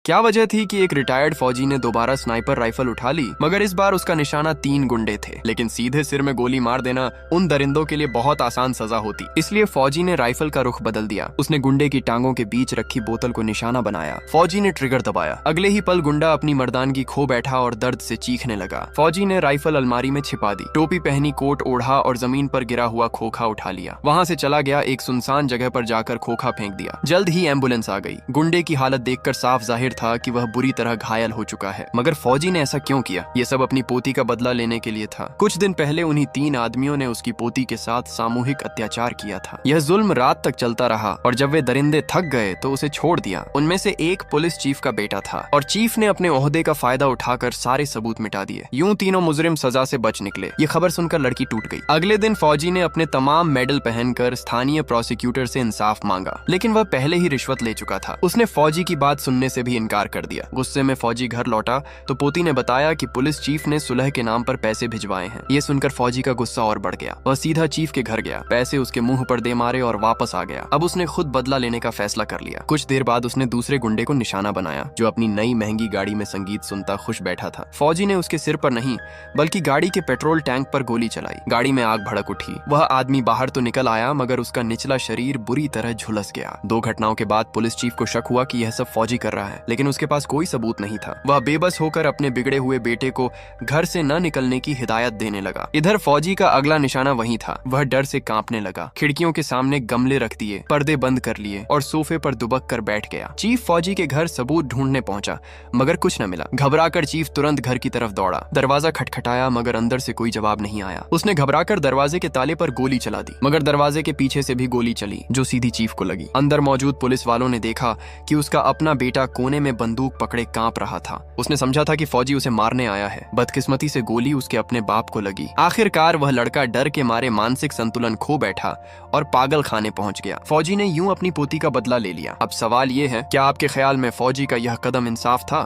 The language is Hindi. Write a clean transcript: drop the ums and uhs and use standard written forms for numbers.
क्या वजह थी कि एक रिटायर्ड फौजी ने दोबारा स्नाइपर राइफल उठा ली, मगर इस बार उसका निशाना 3 गुंडे थे। लेकिन सीधे सिर में गोली मार देना उन दरिंदों के लिए बहुत आसान सजा होती, इसलिए फौजी ने राइफल का रुख बदल दिया। उसने गुंडे की टांगों के बीच रखी बोतल को निशाना बनाया। फौजी ने ट्रिगर दबाया। अगले ही पल गुंडा अपनी मर्दानगी खो बैठा और दर्द से चीखने लगा। फौजी ने राइफल अलमारी में छिपा दी, टोपी पहनी, कोट ओढ़ा और जमीन पर गिरा हुआ खोखा उठा लिया। वहां से चला गया, एक सुनसान जगह पर जाकर खोखा फेंक दिया। जल्द ही एम्बुलेंस आ गई। गुंडे की हालत देखकर साफ जाहिर था कि वह बुरी तरह घायल हो चुका है, मगर फौजी ने ऐसा क्यों किया? ये सब अपनी पोती का बदला लेने के लिए था। कुछ दिन पहले उन्हीं 3 आदमियों ने उसकी पोती के साथ सामूहिक अत्याचार किया था। यह जुल्म रात तक चलता रहा और जब वे दरिंदे थक गए तो उसे छोड़ दिया। उनमें से एक पुलिस चीफ का बेटा था और चीफ ने अपने ओहदे का फायदा उठाकर सारे सबूत मिटा दिए। यूं तीनों मुजरिम सजा से बच निकले। ये खबर सुनकर लड़की टूट गई। अगले दिन फौजी ने अपने तमाम मेडल पहनकर स्थानीय प्रोसिक्यूटर से इंसाफ मांगा, लेकिन वह पहले ही रिश्वत ले चुका था। उसने फौजी की बात सुनने से भी इनकार कर दिया। गुस्से में फौजी घर लौटा तो पोती ने बताया कि पुलिस चीफ ने सुलह के नाम पर पैसे भिजवाए हैं। ये सुनकर फौजी का गुस्सा और बढ़ गया। वह सीधा चीफ के घर गया, पैसे उसके मुंह पर दे मारे और वापस आ गया। अब उसने खुद बदला लेने का फैसला कर लिया। कुछ देर बाद उसने दूसरे गुंडे को निशाना बनाया, जो अपनी नई महंगी गाड़ी में संगीत सुनता खुश बैठा था। फौजी ने उसके सिर पर नहीं बल्कि गाड़ी के पेट्रोल टैंक पर गोली चलाई। गाड़ी में आग भड़क उठी। वह आदमी बाहर तो निकल आया, मगर उसका निचला शरीर बुरी तरह झुलस गया। 2 घटनाओं के बाद पुलिस चीफ को शक हुआ कि यह सब फौजी कर रहा है, लेकिन उसके पास कोई सबूत नहीं था। वह बेबस होकर अपने बिगड़े हुए बेटे को घर से न निकलने की हिदायत देने लगा। इधर फौजी का अगला निशाना वही था। वह डर से कांपने लगा। खिड़कियों के सामने गमले रख दिए, पर्दे बंद कर लिए और सोफे पर दुबक कर बैठ गया। चीफ फौजी के घर सबूत ढूंढने पहुंचा, मगर कुछ न मिला। घबराकर चीफ तुरंत घर की तरफ दौड़ा। दरवाजा खटखटाया, मगर अंदर से कोई जवाब नहीं आया। उसने घबराकर दरवाजे के ताले पर गोली चला दी, मगर दरवाजे के पीछे से भी गोली चली, जो सीधी चीफ को लगी। अंदर मौजूद पुलिस वालों ने देखा कि उसका अपना बेटा कोने में बंदूक पकड़े कांप रहा था। उसने समझा था कि फौजी उसे मारने आया है। बदकिस्मती से गोली उसके अपने बाप को लगी। आखिरकार वह लड़का डर के मारे मानसिक संतुलन खो बैठा और पागल खाने पहुंच गया। फौजी ने यूं अपनी पोती का बदला ले लिया। अब सवाल ये है, क्या आपके ख्याल में फौजी का यह कदम इंसाफ था?